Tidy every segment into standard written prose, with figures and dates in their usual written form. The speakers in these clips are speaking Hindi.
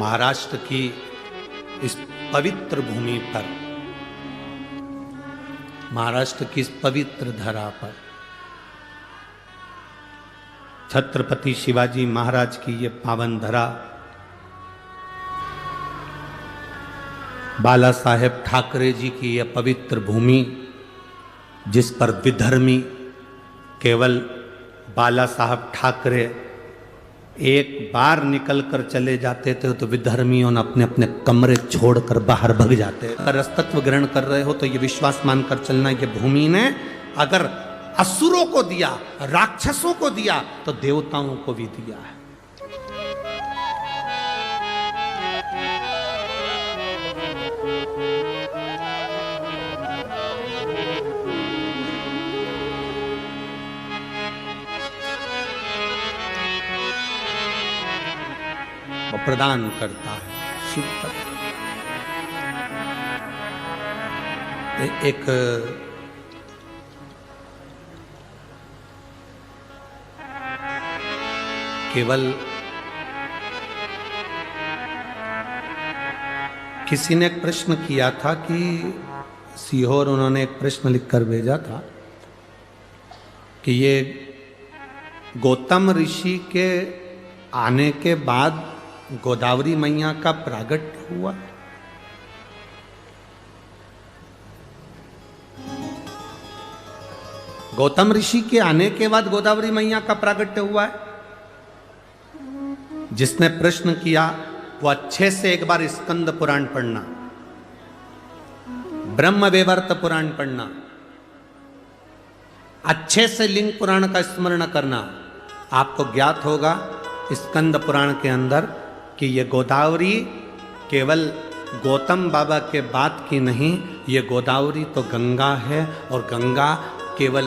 महाराष्ट्र की इस पवित्र भूमि पर, महाराष्ट्र की इस पवित्र धरा पर छत्रपति शिवाजी महाराज की ये पावन धरा, बाला साहेब ठाकरे जी की यह पवित्र भूमि, जिस पर विधर्मी केवल बाला साहब ठाकरे एक बार निकल कर चले जाते थे तो विधर्मियों ने अपने अपने कमरे छोड़कर बाहर भग जाते। अगर अस्तित्व ग्रहण कर रहे हो तो ये विश्वास मानकर चलना, ये भूमि ने अगर असुरों को दिया, राक्षसों को दिया, तो देवताओं को भी दिया है। प्रदान करता है शिव तत्व। एक केवल किसी ने एक प्रश्न किया था कि सीहोर, उन्होंने एक प्रश्न लिखकर भेजा था कि ये गौतम ऋषि के आने के बाद गोदावरी मैया का प्रागट्य हुआ। गौतम ऋषि के आने के बाद गोदावरी मैया का प्रागट्य हुआ है। जिसने प्रश्न किया वो अच्छे से एक बार स्कंद पुराण पढ़ना, ब्रह्म वैवर्त पुराण पढ़ना, अच्छे से लिंग पुराण का स्मरण करना। आपको ज्ञात होगा स्कंद पुराण के अंदर कि ये गोदावरी केवल गौतम बाबा के बाद की नहीं, ये गोदावरी तो गंगा है, और गंगा केवल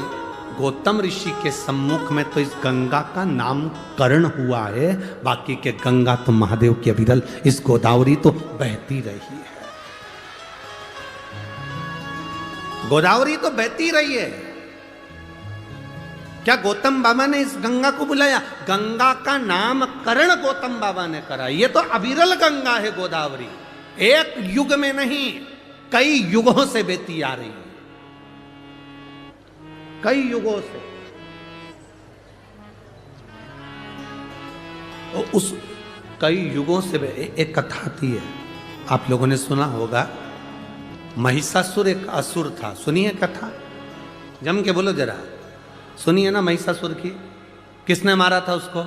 गौतम ऋषि के सम्मुख में तो इस गंगा का नामकरण हुआ है, बाकी के गंगा तो महादेव की अविरल, इस गोदावरी तो बहती रही है। गोदावरी तो बहती रही है। क्या गौतम बाबा ने इस गंगा को बुलाया? गंगा का नामकरण गौतम बाबा ने करा। ये तो अविरल गंगा है गोदावरी, एक युग में नहीं, कई युगों से बहती आ रही है, कई युगों से। तो उस कई युगों से एक कथा आती है, आप लोगों ने सुना होगा। महिषासुर एक असुर था, सुनिए कथा, जम के बोलो जरा, सुनिए ना। महिषासुर की किसने मारा था उसको?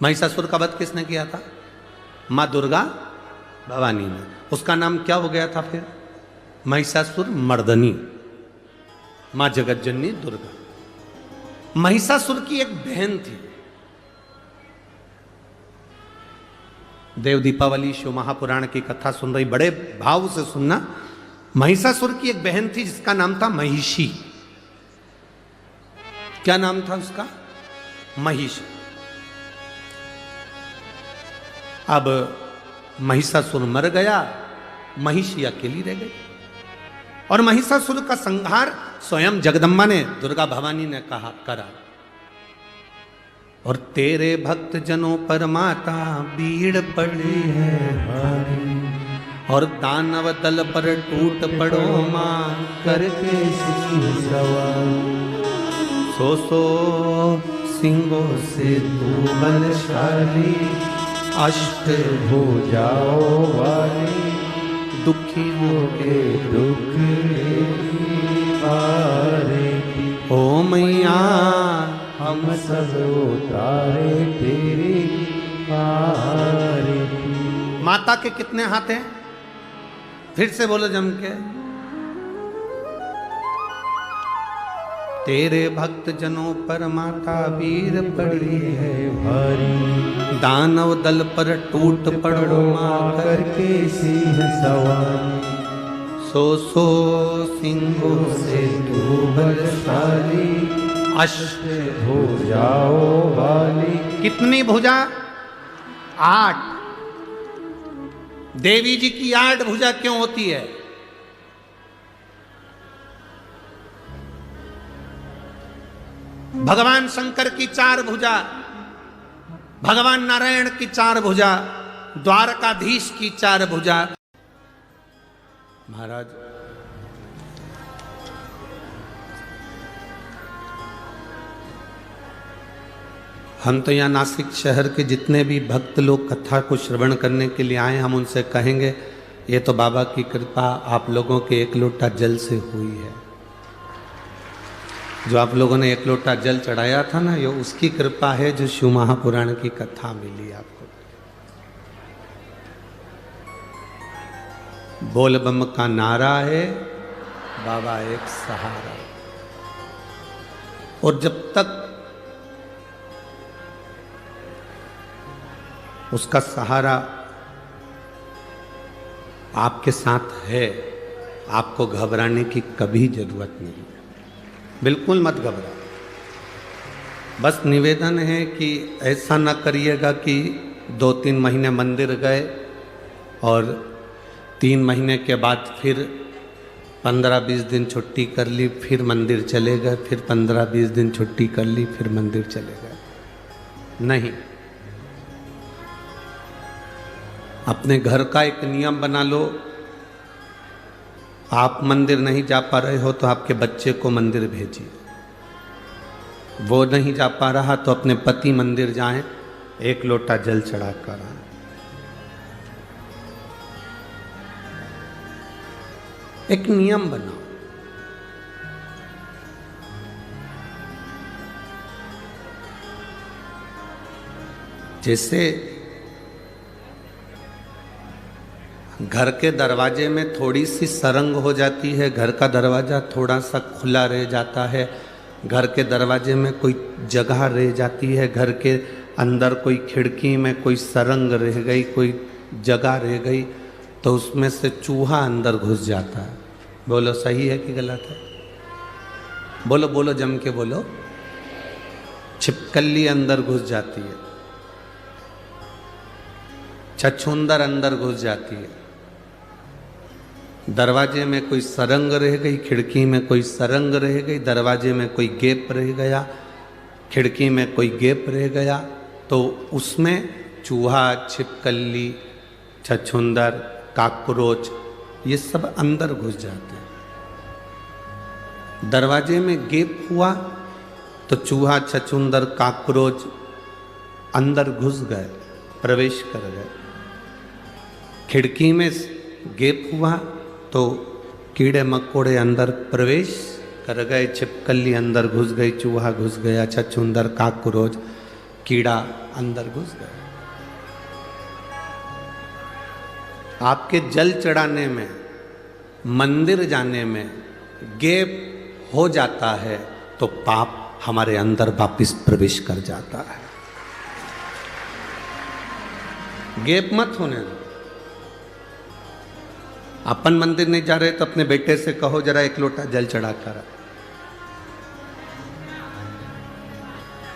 महिषासुर का वध किसने किया था? माँ दुर्गा भवानी ने। उसका नाम क्या हो गया था फिर? महिषासुर मर्दनी, माँ जगतजननी दुर्गा। महिषासुर की एक बहन थी। देव दीपावली शिव महापुराण की कथा सुन रही, बड़े भाव से सुनना। महिषासुर की एक बहन थी जिसका नाम था महिषी। क्या नाम था उसका? महिषी। अब महिषासुर मर गया, महिषी अकेली रह गई, और महिषासुर का संहार स्वयं जगदम्बा ने, दुर्गा भवानी ने कहा करा। और तेरे भक्त जनों पर माता भीड़ पड़ी है भारी, और दानव दल पर टूट पड़ो मां करके सवार। सो सिंगों से तू बलशाली, अष्ट भुजाओं वाली, दुखियों के दुख हारे। ओ मैया हम सब उतारे तेरी पारे। माता के कितने हाथ हैं? फिर से बोलो जम के। तेरे भक्त जनों पर माता वीर पड़ी है भारी, दानव दल पर टूट पड़ो मां करके सिंह सवारी। सो सिंहों से तू बलशाली, अष्ट भुजाओं वाली। कितनी भुजा? 8। देवी जी की 8 भुजा क्यों होती है? भगवान शंकर की 4 भुजा, भगवान नारायण की 4 भुजा, द्वारकाधीश की चार भुजा। महाराज हम तो यहाँ नासिक शहर के जितने भी भक्त लोग कथा को श्रवण करने के लिए आए, हम उनसे कहेंगे ये तो बाबा की कृपा आप लोगों के एक लोटा जल से हुई है। जो आप लोगों ने एक लोटा जल चढ़ाया था ना, ये उसकी कृपा है जो शिव महापुराण की कथा मिली आपको। बोल बम का नारा है, बाबा एक सहारा। और जब तक उसका सहारा आपके साथ है, आपको घबराने की कभी जरूरत नहीं है। बिल्कुल मत घबरा। बस निवेदन है कि ऐसा ना करिएगा कि 2-3 महीने मंदिर गए और 3 महीने के बाद फिर 15-20 दिन छुट्टी कर ली, फिर मंदिर चले गए, फिर 15-20 दिन छुट्टी कर ली, फिर मंदिर चले गए। नहीं, अपने घर का एक नियम बना लो। आप मंदिर नहीं जा पा रहे हो तो आपके बच्चे को मंदिर भेजिए। वो नहीं जा पा रहा तो अपने पति मंदिर जाएं, एक लोटा जल चढ़ा कर आए। एक नियम बनाओ। जैसे घर के दरवाजे में थोड़ी सी सरंग हो जाती है, घर का दरवाज़ा थोड़ा सा खुला रह जाता है, घर के दरवाजे में कोई जगह रह जाती है, घर के अंदर कोई खिड़की में कोई सरंग रह गई, कोई जगह रह गई, तो उसमें से चूहा अंदर घुस जाता है। बोलो सही है कि गलत है? बोलो बोलो, जम के बोलो। छिपकली अंदर घुस जाती है, छछूंदर अंदर घुस जाती है। दरवाजे में कोई सरंग रह गई, खिड़की में कोई सरंग रह गई, दरवाजे में कोई गैप रह गया, खिड़की में कोई गैप रह गया, तो उसमें चूहा, छिपकली, छछूंदर, काकरोच ये सब अंदर घुस जाते हैं। दरवाजे में गैप हुआ तो चूहा, छछूंदर, काकरोच अंदर घुस गए, प्रवेश कर गए। खिड़की में गैप हुआ तो कीड़े मकोड़े अंदर प्रवेश कर गए, छिपकली अंदर घुस गई, चूहा घुस गया, छछूंदर, काकरोच, कीड़ा अंदर घुस गया। आपके जल चढ़ाने में, मंदिर जाने में गैप हो जाता है तो पाप हमारे अंदर वापिस प्रवेश कर जाता है। गैप मत होने दो। अपन मंदिर नहीं जा रहे तो अपने बेटे से कहो जरा एक लोटा जल चढ़ा कर।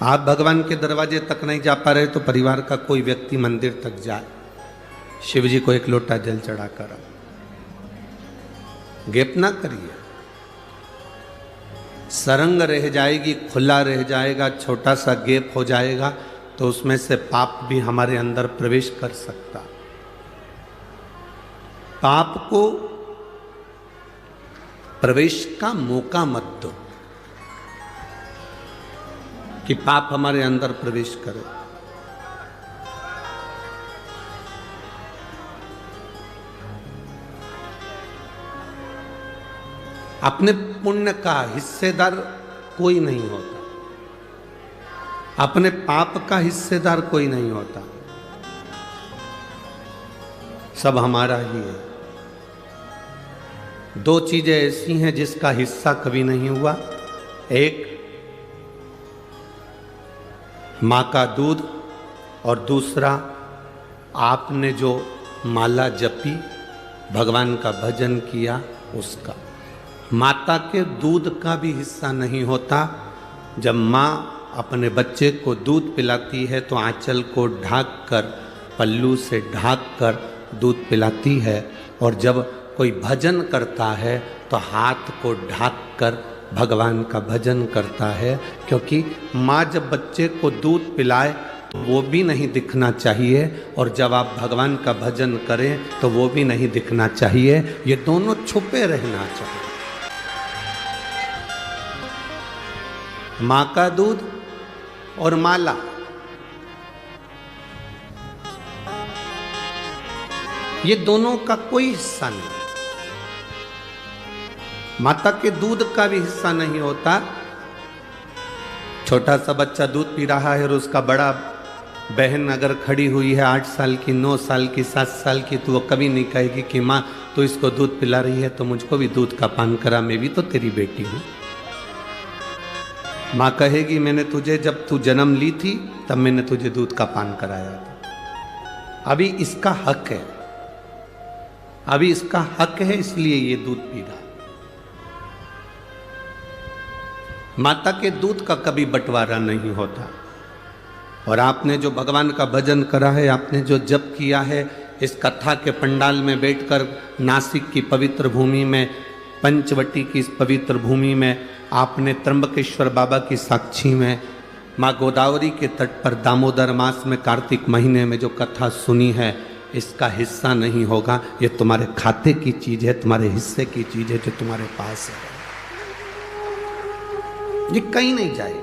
आप भगवान के दरवाजे तक नहीं जा पा रहे तो परिवार का कोई व्यक्ति मंदिर तक जाए, शिव जी को एक लोटा जल चढ़ा कर। गैप ना करिए। सरंग रह जाएगी, खुला रह जाएगा, छोटा सा गैप हो जाएगा तो उसमें से पाप भी हमारे अंदर प्रवेश कर सकता। पाप को प्रवेश का मौका मत दो कि पाप हमारे अंदर प्रवेश करे। अपने पुण्य का हिस्सेदार कोई नहीं होता, अपने पाप का हिस्सेदार कोई नहीं होता, सब हमारा ही है। 2 चीजें ऐसी हैं जिसका हिस्सा कभी नहीं हुआ। एक माँ का दूध और दूसरा आपने जो माला जपी, भगवान का भजन किया उसका। माता के दूध का भी हिस्सा नहीं होता। जब माँ अपने बच्चे को दूध पिलाती है तो आंचल को ढाक कर, पल्लू से ढाक कर दूध पिलाती है, और जब कोई भजन करता है तो हाथ को ढाक कर भगवान का भजन करता है। क्योंकि माँ जब बच्चे को दूध पिलाए वो भी नहीं दिखना चाहिए, और जब आप भगवान का भजन करें तो वो भी नहीं दिखना चाहिए। ये दोनों छुपे रहना चाहिए। माँ का दूध और माला, ये दोनों का कोई हिस्सा नहीं। माता के दूध का भी हिस्सा नहीं होता। छोटा सा बच्चा दूध पी रहा है और उसका बड़ा बहन अगर खड़ी हुई है 8 साल की, 9 साल की, 7 साल की, तो वो कभी नहीं कहेगी कि माँ तो इसको दूध पिला रही है तो मुझको भी दूध का पान करा, मैं भी तो तेरी बेटी हूं। माँ कहेगी मैंने तुझे जब तू जन्म ली थी तब मैंने तुझे दूध का पान कराया था, अभी इसका हक है, अभी इसका हक है, इसलिए ये दूध पी रहा। माता के दूध का कभी बंटवारा नहीं होता। और आपने जो भगवान का भजन करा है, आपने जो जप किया है, इस कथा के पंडाल में बैठकर नासिक की पवित्र भूमि में, पंचवटी की इस पवित्र भूमि में, आपने त्र्यंबकेश्वर बाबा की साक्षी में, माँ गोदावरी के तट पर दामोदर मास में कार्तिक महीने में जो कथा सुनी है, इसका हिस्सा नहीं होगा। ये तुम्हारे खाते की चीज है, तुम्हारे हिस्से की चीज है जो तुम्हारे पास है। ये कहीं नहीं जाएगी,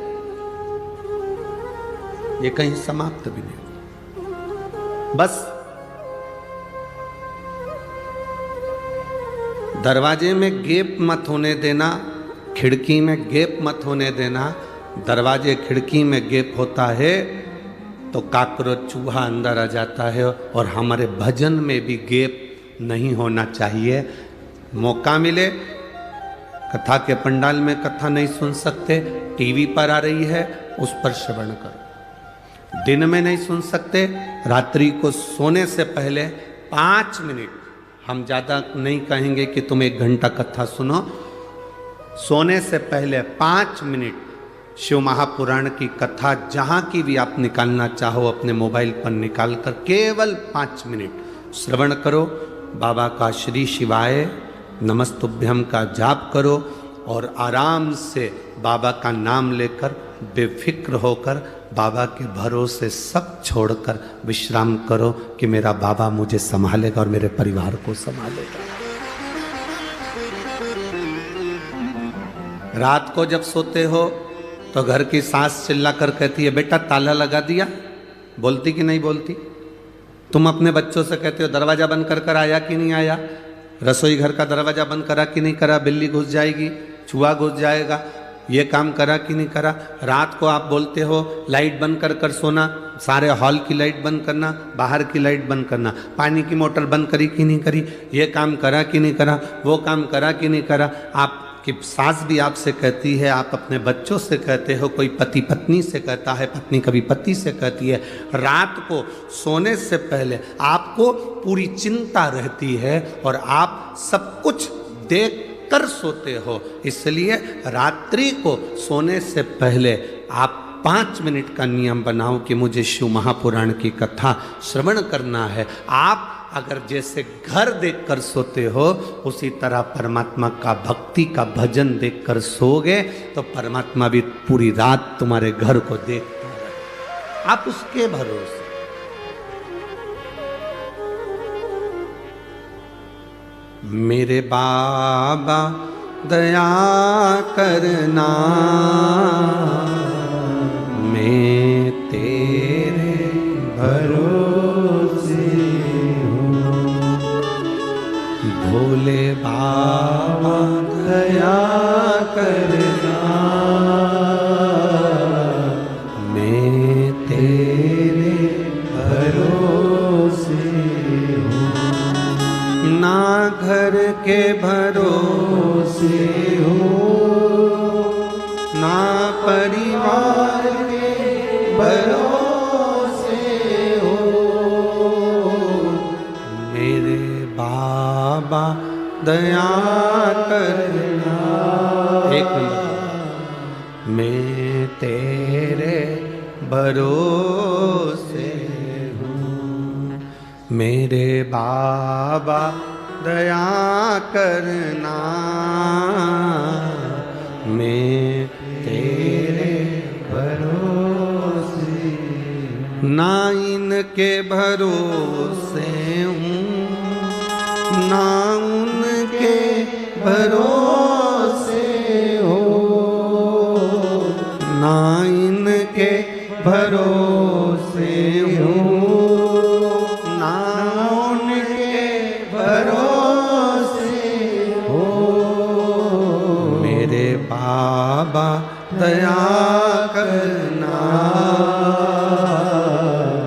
ये कहीं समाप्त भी नहीं होगा। बस दरवाजे में गैप मत होने देना, खिड़की में गैप मत होने देना। दरवाजे खिड़की में गैप होता है तो काकरोच चूहा अंदर आ जाता है, और हमारे भजन में भी गैप नहीं होना चाहिए। मौका मिले, कथा के पंडाल में कथा नहीं सुन सकते, टीवी पर आ रही है उस पर श्रवण करो। दिन में नहीं सुन सकते, रात्रि को सोने से पहले 5 मिनट, हम ज़्यादा नहीं कहेंगे कि तुम 1 घंटा कथा सुनो, सोने से पहले 5 मिनट शिव महापुराण की कथा जहाँ की भी आप निकालना चाहो अपने मोबाइल पर निकाल कर केवल 5 मिनट श्रवण करो। बाबा का श्री शिवाय नमस्तुभ्यम का जाप करो और आराम से बाबा का नाम लेकर बेफिक्र होकर बाबा के भरोसे सब छोड़कर विश्राम करो कि मेरा बाबा मुझे संभालेगा और मेरे परिवार को संभालेगा। रात को जब सोते हो तो घर की सास चिल्ला कर कहती है बेटा ताला लगा दिया, बोलती कि नहीं बोलती? तुम अपने बच्चों से कहते हो दरवाजा बंद कर आया कि नहीं आया, रसोई घर का दरवाजा बंद करा कि नहीं करा, बिल्ली घुस जाएगी, चूहा घुस जाएगा, ये काम करा कि नहीं करा। रात को आप बोलते हो लाइट बंद कर सोना, सारे हॉल की लाइट बंद करना, बाहर की लाइट बंद करना, पानी की मोटर बंद करी कि नहीं करी, ये काम करा कि नहीं करा, वो काम करा कि नहीं करा। आपकी सास भी आपसे कहती है, आप अपने बच्चों से कहते हो, कोई पति पत्नी से कहता है, पत्नी कभी पति से कहती है। रात को सोने से पहले आपको पूरी चिंता रहती है और आप सब कुछ देख कर सोते हो, इसलिए रात्रि को सोने से पहले आप 5 मिनट का नियम बनाओ कि मुझे शिव महापुराण की कथा श्रवण करना है। आप अगर जैसे घर देखकर सोते हो उसी तरह परमात्मा का भक्ति का भजन देखकर सोओगे तो परमात्मा भी पूरी रात तुम्हारे घर को देखता रहे, आप उसके भरोसे। मेरे बाबा दया करना, मैं तेरे भरोसे हूँ। भोले बाबा दया करना, मैं तेरे भरोसे हूँ। ना घर के भरोसे हो, ना परिवार के भरोसे हो, मेरे बाबा दया करना। एक नंबर, मैं तेरे भरोसे हूँ, मेरे बाबा दया करना, मैं तेरे भरोसे। ना इनके भरोसे हूँ, ना उनके भरोसे हो, ना इनके भरोसे हूँ, ना उनके भरोसे हो। मेरे बाबा दया करना,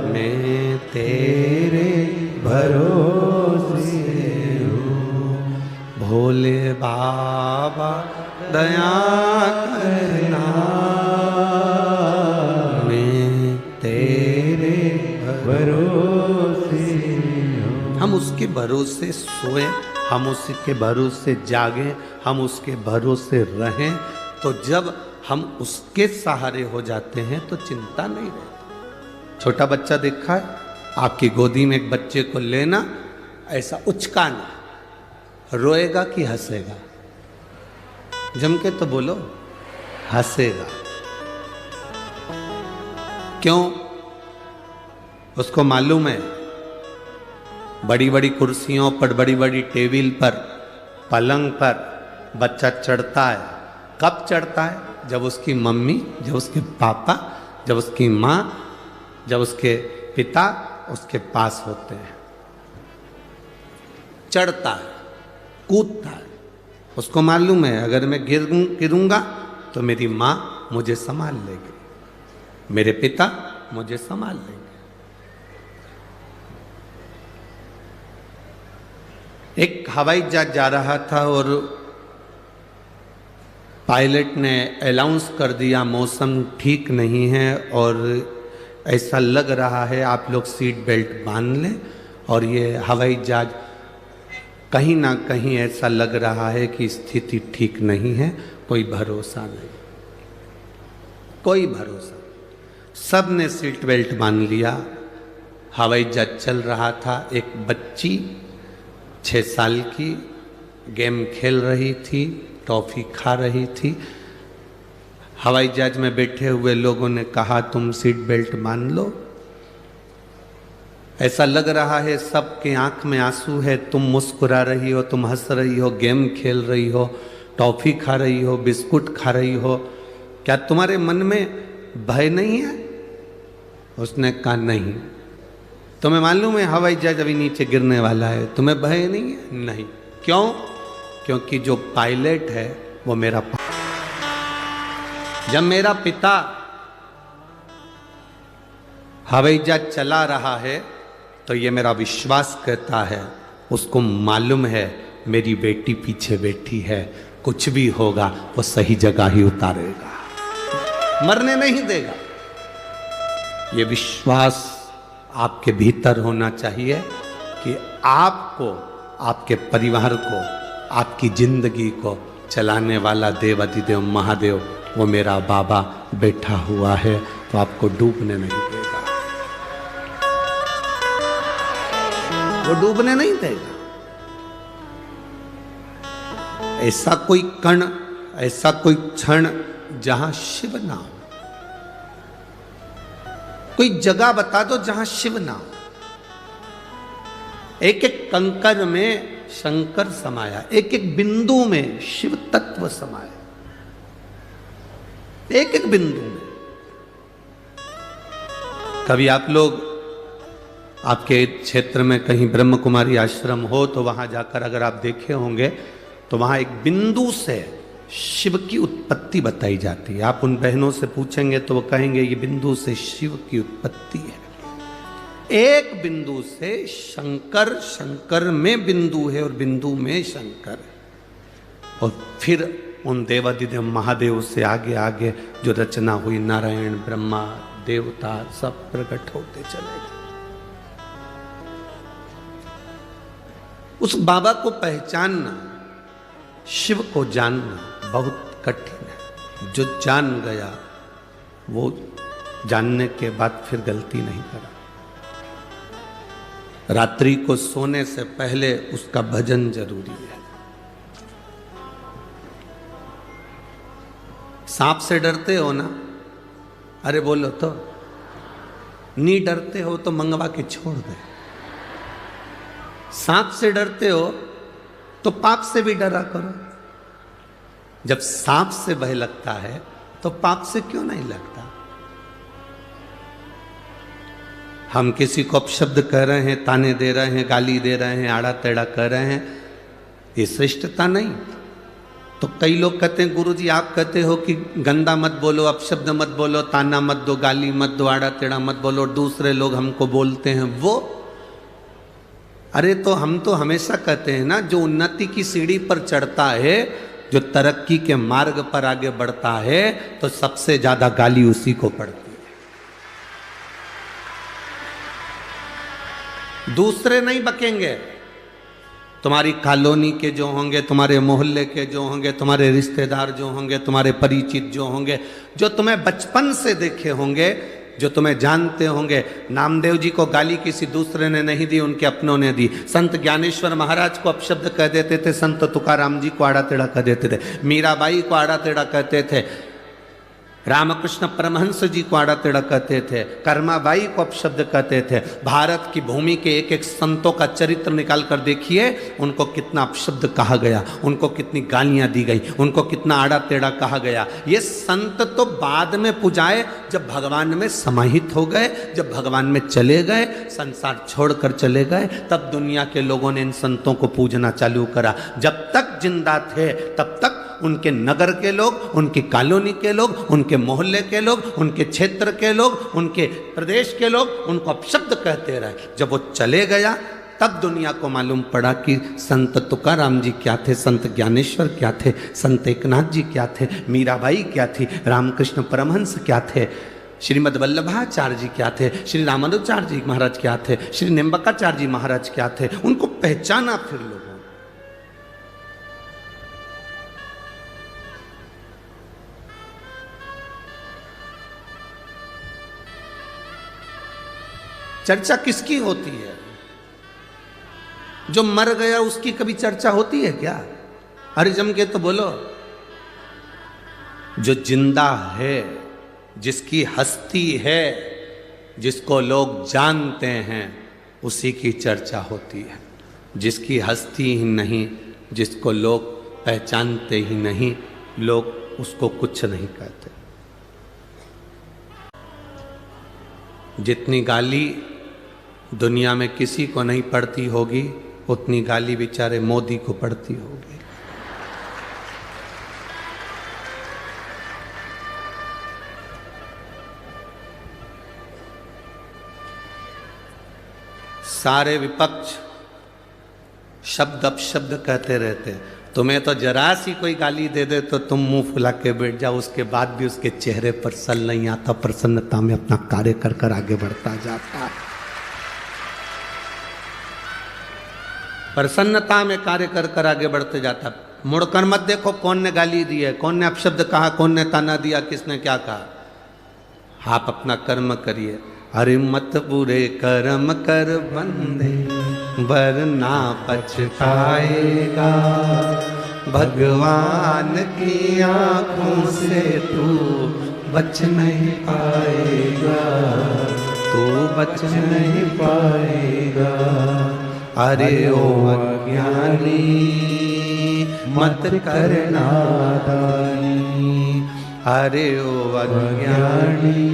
मैं तेरे भरोसे हूँ। भोले बाबा दया करना, मैं तेरे भरोसे हूँ। हम उसके भरोसे सोए, हम उसके भरोसे जागें, हम उसके भरोसे रहें, तो जब हम उसके सहारे हो जाते हैं तो चिंता नहीं रहती। छोटा बच्चा देखा है, आपकी गोदी में एक बच्चे को लेना, ऐसा उचकाना, रोएगा कि हंसेगा? जम के तो बोलो, हंसेगा। क्यों? उसको मालूम है बड़ी बड़ी कुर्सियों पर, बड़ी बड़ी टेबल पर, पलंग पर बच्चा चढ़ता है। कब चढ़ता है? जब उसकी मम्मी, जब उसके पापा, जब उसकी माँ, जब उसके पिता उसके पास होते हैं। चढ़ता है, कूदता है। उसको मालूम है अगर मैं गिरूंगा तो मेरी माँ मुझे संभाल लेगी, मेरे पिता मुझे संभाल लेंगे। एक हवाई जहाज जा रहा था और पायलट ने अनाउंस कर दिया मौसम ठीक नहीं है और ऐसा लग रहा है आप लोग सीट बेल्ट बांध लें, और ये हवाई जहाज कहीं ना कहीं ऐसा लग रहा है कि स्थिति ठीक नहीं है, कोई भरोसा नहीं, कोई भरोसा। सब ने सीट बेल्ट बांध लिया, हवाई जहाज चल रहा था। एक बच्ची 6 साल की गेम खेल रही थी, टॉफी खा रही थी। हवाई जहाज में बैठे हुए लोगों ने कहा तुम सीट बेल्ट बांध लो। ऐसा लग रहा है सबके आंख में आंसू है, तुम मुस्कुरा रही हो, तुम हंस रही हो, गेम खेल रही हो, टॉफी खा रही हो, बिस्कुट खा रही हो, क्या तुम्हारे मन में भय नहीं है? उसने कहा नहीं। तुम्हें मालूम है हवाई जहाज अभी नीचे गिरने वाला है, तुम्हें भय नहीं है? नहीं। क्यों? क्योंकि जो पायलट है वो मेरा जब मेरा पिता हवाई जहाज चला रहा है तो ये मेरा विश्वास कहता है, उसको मालूम है मेरी बेटी पीछे बैठी है, कुछ भी होगा वो सही जगह ही उतारेगा, मरने नहीं देगा। ये विश्वास आपके भीतर होना चाहिए कि आपको, आपके परिवार को, आपकी जिंदगी को चलाने वाला देवाधिदेव महादेव वो मेरा बाबा बैठा हुआ है, तो आपको डूबने नहीं देगा, वो डूबने नहीं देगा। ऐसा कोई कण, ऐसा कोई क्षण जहां शिव ना हो, कोई जगह बता दो जहां शिव ना हो। एक एक कंकर में शंकर समाया, एक एक बिंदु में शिव तत्व समाया, एक एक बिंदु में। कभी आप लोग, आपके क्षेत्र में कहीं ब्रह्म कुमारी आश्रम हो तो वहां जाकर अगर आप देखे होंगे तो वहां एक बिंदु से शिव की उत्पत्ति बताई जाती है। आप उन बहनों से पूछेंगे तो वो कहेंगे ये बिंदु से शिव की उत्पत्ति है। एक बिंदु से शंकर, शंकर में बिंदु है और बिंदु में शंकर है, और फिर उन देवाधिदेव महादेव से आगे आगे जो रचना हुई, नारायण, ब्रह्मा, देवता सब प्रकट होते चले गए। उस बाबा को पहचानना, शिव को जानना बहुत कठिन है। जो जान गया वो जानने के बाद फिर गलती नहीं करा। रात्रि को सोने से पहले उसका भजन जरूरी है। सांप से डरते हो ना? अरे बोलो तो, नहीं डरते हो तो मंगवा के छोड़ दे। सांप से डरते हो तो पाप से भी डरा करो। जब सांप से भय लगता है तो पाप से क्यों नहीं लगता? हम किसी को अपशब्द कह रहे हैं, ताने दे रहे हैं, गाली दे रहे हैं, आड़ा टेढ़ा कर रहे हैं, ये श्रेष्ठता नहीं। तो कई लोग कहते हैं गुरुजी आप कहते हो कि गंदा मत बोलो, अपशब्द मत बोलो, ताना मत दो, गाली मत दो, आड़ा टेढ़ा मत बोलो, और दूसरे लोग हमको बोलते हैं वो। अरे तो हम तो हमेशा कहते हैं ना, जो उन्नति की सीढ़ी पर चढ़ता है, जो तरक्की के मार्ग पर आगे बढ़ता है, तो सबसे ज्यादा गाली उसी को पड़ती है। दूसरे नहीं बकेंगे। तुम्हारी कॉलोनी के जो होंगे, तुम्हारे मोहल्ले के जो होंगे, तुम्हारे रिश्तेदार जो होंगे, तुम्हारे परिचित जो होंगे, जो तुम्हें बचपन से देखे होंगे, जो तुम्हें जानते होंगे। नामदेव जी को गाली किसी दूसरे ने नहीं दी, उनके अपनों ने दी। संत ज्ञानेश्वर महाराज को अपशब्द कह देते थे, संत तुकाराम जी को आड़ा टेढ़ा कह देते थे, मीराबाई को आड़ा टेढ़ा कहते थे, रामकृष्ण परमहंस जी को आड़ा टेढ़ा कहते थे, कर्माबाई को अपशब्द कहते थे। भारत की भूमि के एक एक संतों का चरित्र निकाल कर देखिए, उनको कितना अपशब्द कहा गया, उनको कितनी गालियां दी गई, उनको कितना आड़ा टेढ़ा कहा गया। ये संत तो बाद में पुजाए, जब भगवान में समाहित हो गए, जब भगवान में चले गए, संसार छोड़कर चले गए, तब दुनिया के लोगों ने इन संतों को पूजना चालू करा। जब तक जिंदा थे तब तक उनके नगर के लोग, उनकी कॉलोनी के लोग, उनके मोहल्ले के लोग, उनके क्षेत्र के लोग, उनके प्रदेश के लोग उनको अपशब्द कहते रहे। जब वो चले गया तब दुनिया को मालूम पड़ा कि संत तुकाराम जी क्या थे, संत ज्ञानेश्वर क्या थे, संत एकनाथ जी क्या थे, मीराबाई क्या थी, रामकृष्ण परमहंस क्या थे, श्रीमद वल्लभाचार्य जी क्या थे, श्री रामानुजाचार्य जी महाराज क्या थे, श्री निम्बकाचार्य जी महाराज क्या थे। उनको पहचाना फिर लोगों। चर्चा किसकी होती है? जो मर गया उसकी कभी चर्चा होती है क्या? अरे जम के तो बोलो। जो जिंदा है, जिसकी हस्ती है, जिसको लोग जानते हैं, उसी की चर्चा होती है। जिसकी हस्ती ही नहीं, जिसको लोग पहचानते ही नहीं, लोग उसको कुछ नहीं कहते। जितनी गाली दुनिया में किसी को नहीं पड़ती होगी, उतनी गाली बेचारे मोदी को पड़ती होगी। सारे विपक्ष शब्द अपशब्द कहते रहते हैं। तुम्हें तो जरा सी कोई गाली दे दे तो तुम मुंह फुला के बैठ जाओ, उसके बाद भी उसके चेहरे पर सल नहीं आता, प्रसन्नता में अपना कार्य कर कर आगे बढ़ता जाता है। प्रसन्नता में कार्य कर कर आगे बढ़ते जाता। मुड़कर मत देखो कौन ने गाली दी है, कौन ने अपशब्द कहा, कौन ने ताना दिया, किसने क्या कहा। आप अपना कर्म करिए। अरे मत बुरे कर्म कर बंदे, वरना पछताएगा। भगवान की आंखों से तू बच नहीं पाएगा, तू बच नहीं पाएगा। अरे ओ अज्ञानी मत कर नादानी, अरे ओ अज्ञानी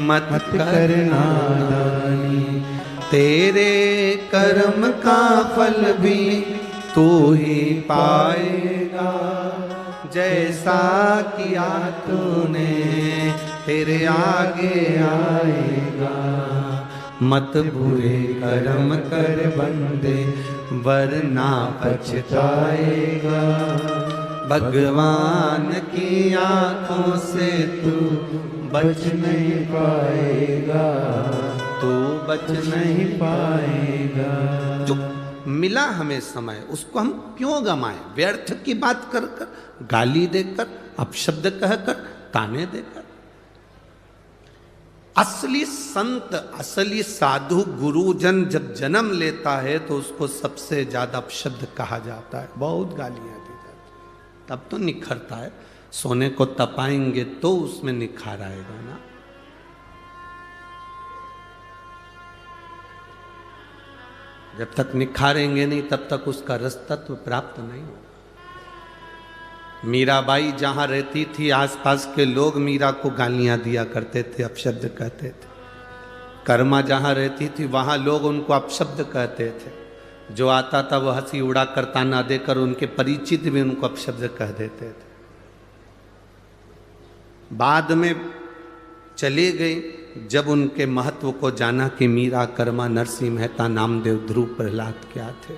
मत कर नादानी। तेरे कर्म का फल भी तू ही पाएगा, जैसा किया तूने तेरे आगे आएगा। मत बुरे कर्म कर बंदे, वरना पछताएगा। भगवान की आंखों से तू बच नहीं पाएगा, तू बच नहीं पाएगा। जो मिला हमें समय, उसको हम क्यों गंवाएं? व्यर्थ की बात कर कर, गाली देकर, अपशब्द कहकर, ताने देकर। असली संत, असली साधु, गुरुजन जब जन्म लेता है तो उसको सबसे ज्यादा अपशब्द कहा जाता है, बहुत गालियां दी जाती है, तब तो निखरता है। सोने को तपाएंगे तो उसमें निखार आएगा ना। जब तक निखारेंगे नहीं तब तक उसका रस तत्व प्राप्त नहीं होगा। मीराबाई जहां रहती थी आसपास के लोग मीरा को गालियां दिया करते थे, अपशब्द कहते थे। कर्मा जहां रहती थी वहां लोग उनको अपशब्द कहते थे। जो आता था वह हंसी उड़ा कर ताना देकर उनके परिचित भी उनको अपशब्द कह देते थे। बाद में चले गए जब उनके महत्व को जाना कि मीरा, कर्मा, नरसिंह मेहता, नामदेव, ध्रुव, प्रहलाद क्या थे।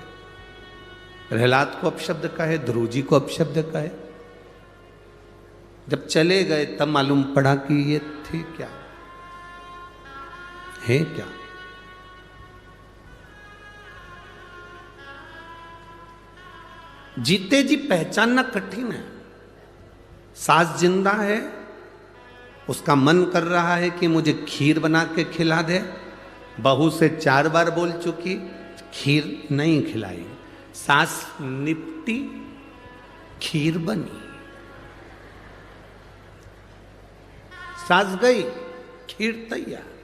प्रहलाद को अपशब्द कहे, ध्रुव जी को अपशब्द कहे। जब चले गए तब मालूम पड़ा कि ये थे क्या, है क्या। जीते जी पहचानना कठिन है। सास जिंदा है, उसका मन कर रहा है कि मुझे खीर बना के खिला दे। बहू से 4 बार बोल चुकी, खीर नहीं खिलाई। सास निपटी, खीर बनी। सास गई, खीर तैयार।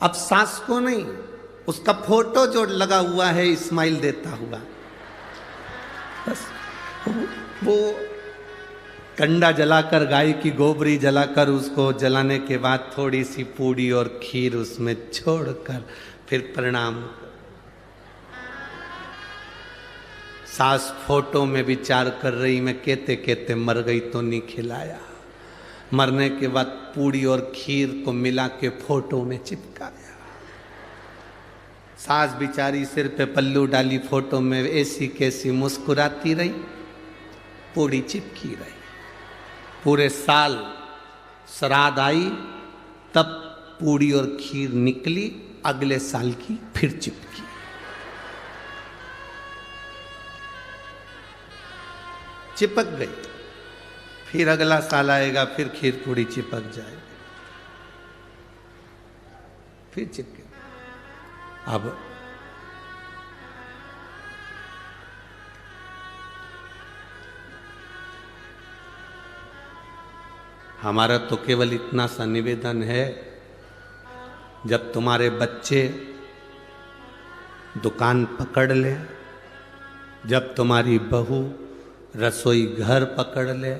अब सास को नहीं, उसका फोटो जो लगा हुआ है इस्माइल देता हुआ, बस वो कंडा जलाकर, गाय की गोबरी जलाकर, उसको जलाने के बाद थोड़ी सी पूड़ी और खीर उसमें छोड़कर फिर प्रणाम। सास फोटो में विचार कर रही, मैं कहते कहते मर गई तो नहीं खिलाया। मरने के बाद पूड़ी और खीर को मिला के फोटो में चिपकाया। सास बिचारी सिर पे पल्लू डाली, फोटो में ऐसी कैसी मुस्कुराती रही, पूड़ी चिपकी रही। पूरे साल श्राद्ध आई तब पूड़ी और खीर निकली, अगले साल की फिर चिपकी। चिपक गई, फिर अगला साल आएगा, फिर खीर पूड़ी चिपक जाएगी, फिर चिपके। अब हमारा तो केवल इतना सा निवेदन है, जब तुम्हारे बच्चे दुकान पकड़ ले, जब तुम्हारी बहू रसोई घर पकड़ ले,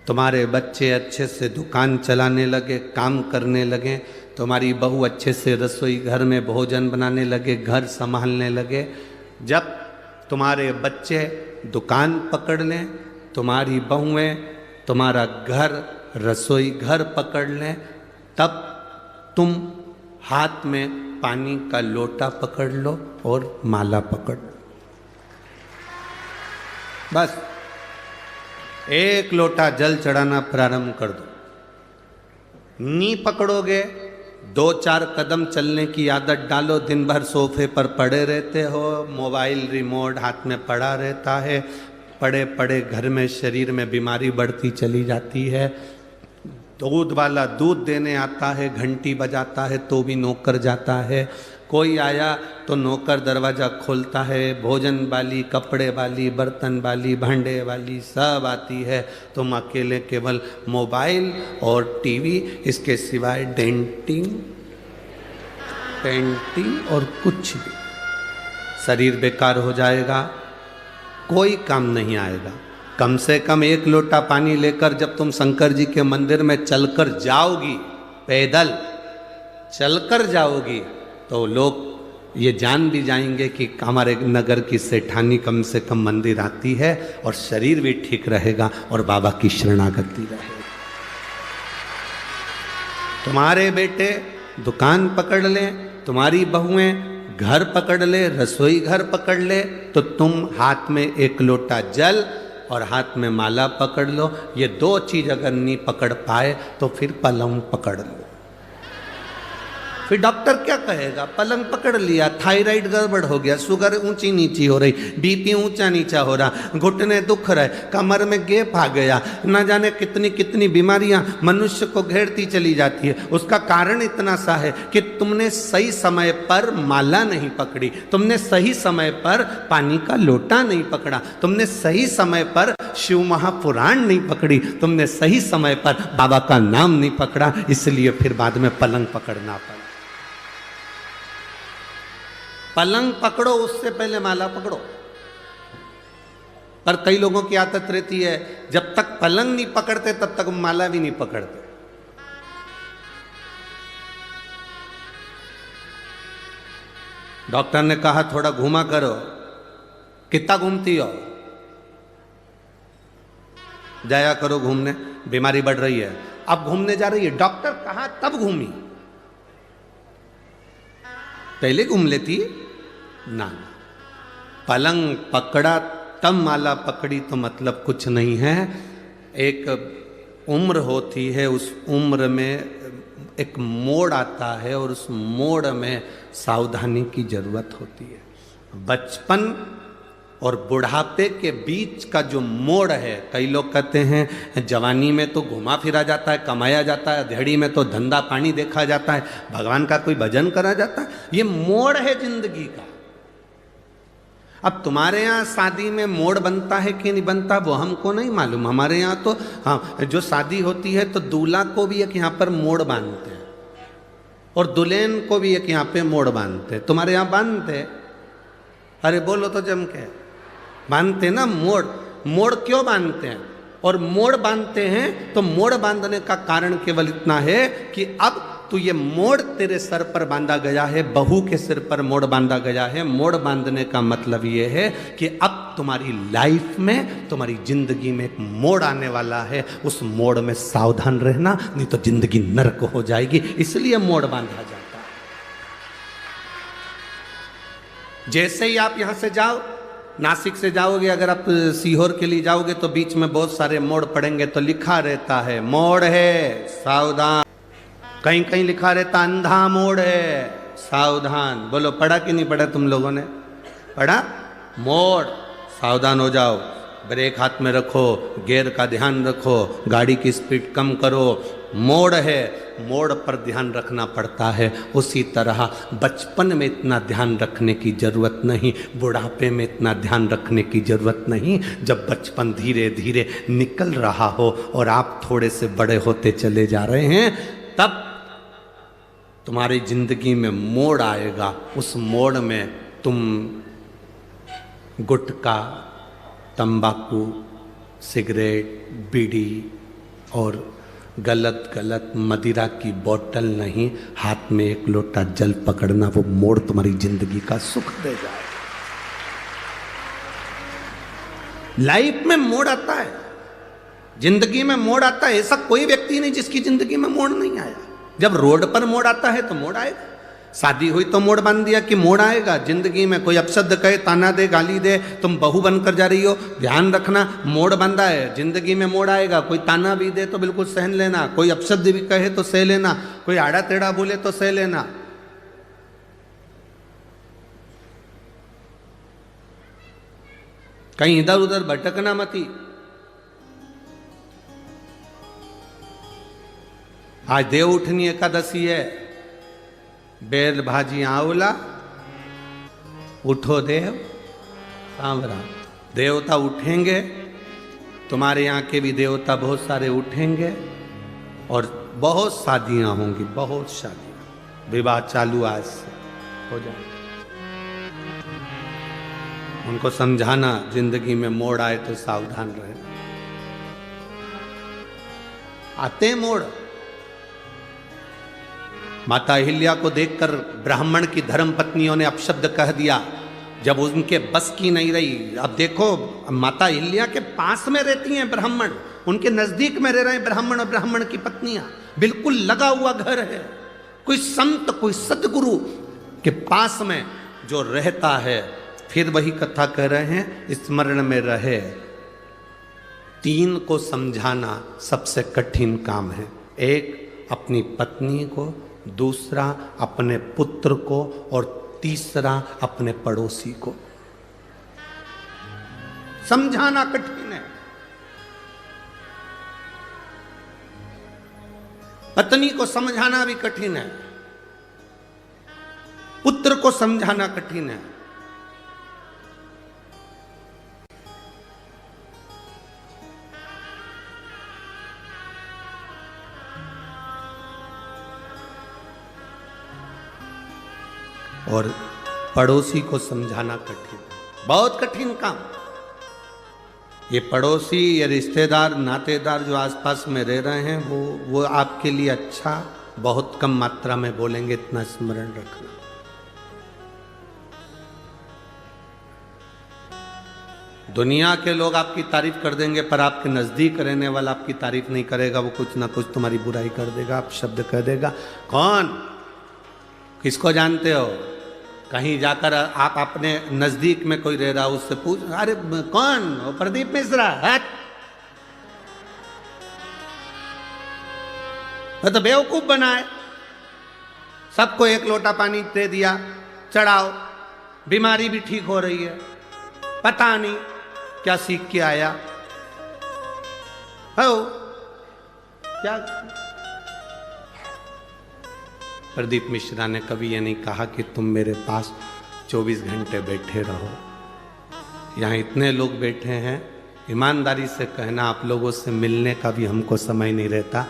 तुम्हारे बच्चे अच्छे से दुकान चलाने लगे, काम करने लगे, तुम्हारी बहू अच्छे से रसोई घर में भोजन बनाने लगे, घर संभालने लगे, जब तुम्हारे बच्चे दुकान पकड़ लें, तुम्हारी बहुएं तुम्हारा घर रसोई घर पकड़ लें, तब तुम हाथ में पानी का लोटा पकड़ लो और माला पकड़ लो। बस एक लोटा जल चढ़ाना प्रारंभ कर दो। नी पकड़ोगे, 2-4 कदम चलने की आदत डालो। दिन भर सोफे पर पड़े रहते हो, मोबाइल रिमोट हाथ में पड़ा रहता है, पड़े पड़े घर में शरीर में बीमारी बढ़ती चली जाती है। दूध वाला दूध देने आता है, घंटी बजाता है तो भी नौकर जाता है। कोई आया तो नौकर दरवाज़ा खोलता है, भोजन वाली, कपड़े वाली, बर्तन वाली, भांडे वाली सब आती है। तुम अकेले केवल मोबाइल और टीवी, इसके सिवाय डेंटिंग, पेंटिंग और कुछ भी। शरीर बेकार हो जाएगा, कोई काम नहीं आएगा। कम से कम 1 लोटा पानी लेकर जब तुम शंकर जी के मंदिर में चलकर जाओगी, पैदल चलकर जाओगी, तो लोग ये जान भी जाएंगे कि हमारे नगर की सेठानी कम से कम मंदिर आती है, और शरीर भी ठीक रहेगा और बाबा की शरणागति रहेगी। तुम्हारे बेटे दुकान पकड़ लें, तुम्हारी बहुएं घर पकड़ ले, रसोई घर पकड़ ले, तो तुम हाथ में 1 लोटा जल और हाथ में माला पकड़ लो। ये 2 चीज अगर नहीं पकड़ पाए तो फिर पलंग पकड़ लो। फिर डॉक्टर क्या कहेगा? पलंग पकड़ लिया, थायराइड गड़बड़ हो गया, शुगर ऊंची नीची हो रही, बीपी ऊंचा नीचा हो रहा, घुटने दुख रहे, कमर में गैप आ गया, न जाने कितनी कितनी बीमारियां मनुष्य को घेरती चली जाती है। उसका कारण इतना सा है कि तुमने सही समय पर माला नहीं पकड़ी, तुमने सही समय पर पानी का लोटा नहीं पकड़ा, तुमने सही समय पर शिव महापुराण नहीं पकड़ी, तुमने सही समय पर बाबा का नाम नहीं पकड़ा, इसलिए फिर बाद में पलंग पकड़ना पड़ा। पलंग पकड़ो उससे पहले माला पकड़ो। पर कई लोगों की आदत रहती है जब तक पलंग नहीं पकड़ते तब तक माला भी नहीं पकड़ते। डॉक्टर ने कहा थोड़ा घूमा करो, कितना घूमती हो? जाया करो घूमने, बीमारी बढ़ रही है। अब घूमने जा रही है, डॉक्टर कहा तब घूमी, पहले घूम लेती ना। पलंग पकड़ा तब माला पकड़ी तो मतलब कुछ नहीं है। एक उम्र होती है, उस उम्र में एक मोड़ आता है और उस मोड़ में सावधानी की जरूरत होती है। बचपन और बुढ़ापे के बीच का जो मोड़ है, कई लोग कहते हैं जवानी में तो घुमा फिरा जाता है, कमाया जाता है, अधेड़ी में तो धंधा पानी देखा जाता है, भगवान का कोई भजन करा जाता है। ये मोड़ है जिंदगी का। अब तुम्हारे यहाँ शादी में मोड़ बनता है कि नहीं बनता वो हमको नहीं मालूम। हमारे यहाँ तो हाँ, जो शादी होती है तो दूल्हा को भी एक यहाँ पर मोड़ बांधते हैं और दुल्हन को भी एक यहाँ पे मोड़ बांधते हैं। तुम्हारे यहाँ बांधते? अरे बोलो तो जम के। बांधते ना मोड़। मोड़ क्यों बांधते हैं? और मोड़ बांधते हैं तो मोड़ बांधने का कारण केवल इतना है कि अब तो ये मोड़ तेरे सर पर बांधा गया है, बहू के सिर पर मोड़ बांधा गया है। मोड़ बांधने का मतलब ये है कि अब तुम्हारी लाइफ में, तुम्हारी जिंदगी में एक मोड़ आने वाला है, उस मोड़ में सावधान रहना, नहीं तो जिंदगी नरक हो जाएगी। इसलिए मोड़ बांधा जाता है। जैसे ही आप यहां से जाओ, नासिक से जाओगे, अगर आप सीहोर के लिए जाओगे तो बीच में बहुत सारे मोड़ पड़ेंगे, तो लिखा रहता है मोड़ है सावधान। कहीं कहीं लिखा रहता अंधा मोड़ है सावधान। बोलो पढ़ा कि नहीं पढ़ा? तुम लोगों ने पढ़ा? मोड़ सावधान हो जाओ, ब्रेक हाथ में रखो, गियर का ध्यान रखो, गाड़ी की स्पीड कम करो। मोड़ है, मोड़ पर ध्यान रखना पड़ता है। उसी तरह बचपन में इतना ध्यान रखने की जरूरत नहीं, बुढ़ापे में इतना ध्यान रखने की जरूरत नहीं। जब बचपन धीरे धीरे निकल रहा हो और आप थोड़े से बड़े होते चले जा रहे हैं, तब तुम्हारी जिंदगी में मोड़ आएगा। उस मोड़ में तुम गुटखा, तंबाकू, सिगरेट, बीड़ी और गलत गलत मदिरा की बोतल नहीं, हाथ में एक लोटा जल पकड़ना, वो मोड़ तुम्हारी जिंदगी का सुख दे जाए। लाइफ में मोड़ आता है, जिंदगी में मोड़ आता है। ऐसा कोई व्यक्ति नहीं जिसकी जिंदगी में मोड़ नहीं आया। जब रोड पर मोड़ आता है तो मोड़ आएगा। शादी हुई तो मोड़ बांध दिया कि मोड़ आएगा। जिंदगी में कोई अपशब्द कहे, ताना दे, गाली दे, तुम बहू बनकर जा रही हो, ध्यान रखना मोड़ बांधा है। जिंदगी में मोड़ आएगा। कोई ताना भी दे तो बिल्कुल सहन लेना, कोई अपशब्द भी कहे तो सह लेना, कोई आड़ा टेढ़ा बोले तो सह लेना। कहीं इधर उधर भटकना मती। आज देव उठनी एकादशी है, बेल भाजी आंवला, उठो देव सांवरा। देवता उठेंगे, तुम्हारे यहाँ के भी देवता बहुत सारे उठेंगे और बहुत शादियां होंगी, बहुत शादियां। विवाह चालू आज से हो जाए। उनको समझाना जिंदगी में मोड़ आए तो सावधान रहे। आते मोड़। माता अहिल्या को देखकर ब्राह्मण की धर्म पत्नियों ने अपशब्द कह दिया, जब उनके बस की नहीं रही। अब देखो, माता अहिल्या के पास में रहती हैं ब्राह्मण, उनके नजदीक में रह रहे हैं ब्राह्मण और ब्राह्मण की पत्नियां, बिल्कुल लगा हुआ घर है। कोई संत, कोई सदगुरु के पास में जो रहता है, फिर वही कथा कह रहे हैं, स्मरण में रहे। तीन को समझाना सबसे कठिन काम है। एक अपनी पत्नी को, दूसरा अपने पुत्र को और तीसरा अपने पड़ोसी को। समझाना कठिन है। पत्नी को समझाना भी कठिन है, पुत्र को समझाना कठिन है। और पड़ोसी को समझाना कठिन, बहुत कठिन काम। ये पड़ोसी, ये रिश्तेदार, नातेदार जो आसपास में रह रहे हैं, वो आपके लिए अच्छा बहुत कम मात्रा में बोलेंगे, इतना स्मरण रखना। दुनिया के लोग आपकी तारीफ कर देंगे, पर आपके नजदीक रहने वाला आपकी तारीफ नहीं करेगा, वो कुछ ना कुछ तुम्हारी बुराई कर देगा, आप शब्द कह देगा। कौन? किसको जानते हो? कहीं जाकर आप अपने नजदीक में कोई रह रहा, उससे पूछ, अरे कौन? वो प्रदीप मिश्रा है। तो बेवकूफ बनाए, सबको एक लोटा पानी दे दिया, चढ़ाओ, बीमारी भी ठीक हो रही है, पता नहीं क्या सीख के आया हो क्या। प्रदीप मिश्रा ने कभी ये नहीं कहा कि तुम मेरे पास 24 घंटे बैठे रहो। यहाँ इतने लोग बैठे हैं, ईमानदारी से कहना, आप लोगों से मिलने का भी हमको समय नहीं रहता।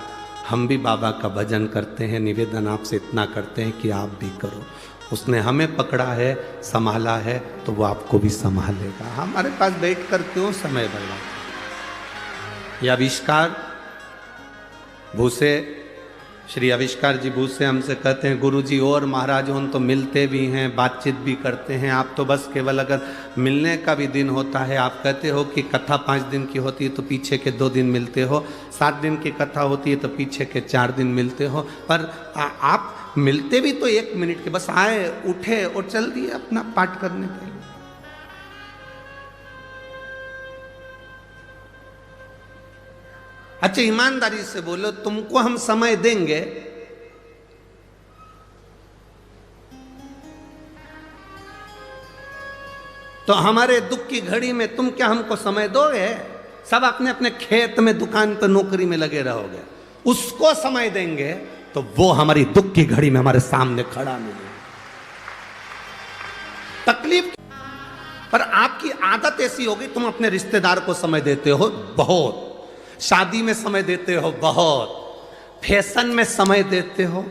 हम भी बाबा का भजन करते हैं, निवेदन आपसे इतना करते हैं कि आप भी करो। उसने हमें पकड़ा है, संभाला है, तो वो आपको भी संभालेगा। हमारे पास बैठकर क्यों समय बर्बाद। ये आविष्कार भूसे, श्री आविष्कार जी भूसे हमसे कहते हैं, गुरुजी और महाराज उन तो मिलते भी हैं, बातचीत भी करते हैं, आप तो बस केवल अगर मिलने का भी दिन होता है, आप कहते हो कि कथा 5 दिन की होती है तो पीछे के 2 दिन मिलते हो, 7 दिन की कथा होती है तो पीछे के 4 दिन मिलते हो, पर आप मिलते भी तो 1 मिनट के, बस आए, उठे और चल दिए अपना पाठ करने के लिए। अच्छा, ईमानदारी से बोलो, तुमको हम समय देंगे, तो हमारे दुख की घड़ी में तुम क्या हमको समय दोगे? सब अपने अपने खेत में, दुकान पर, नौकरी में लगे रहोगे। उसको समय देंगे तो वो हमारी दुख की घड़ी में हमारे सामने खड़ा मिलेगा। तकलीफ, पर आपकी आदत ऐसी होगी, तुम अपने रिश्तेदार को समय देते हो बहुत, शादी में समय देते हो बहुत, फैशन में समय देते हो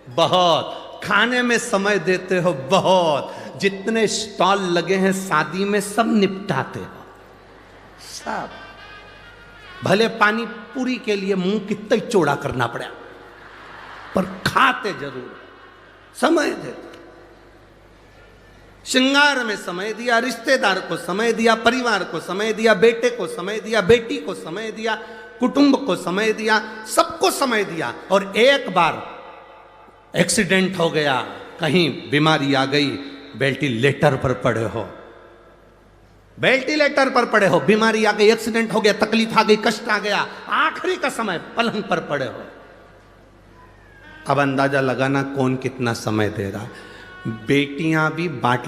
बहुत, खाने में समय देते हो बहुत, जितने स्टॉल लगे हैं शादी में सब निपटाते हो, सब। भले पानी पूरी के लिए मुंह कितना चौड़ा करना पड़ा, पर खाते जरूर, समय देते। श्रृंगार में समय दिया, रिश्तेदार को समय दिया, परिवार को समय दिया, बेटे को समय दिया, बेटी को समय दिया, कुटुंब को समय दिया, सबको समय दिया। और एक बार एक्सीडेंट हो गया, कहीं बीमारी आ गई, वेंटिलेटर पर पड़े हो, वेंटिलेटर पर पड़े हो, बीमारी आ गई, एक्सीडेंट हो गया, तकलीफ आ गई, कष्ट आ गया, आखिरी का समय पलंग पर पड़े हो। अब अंदाजा लगाना कौन कितना समय दे रहा। बेटियां भी बांट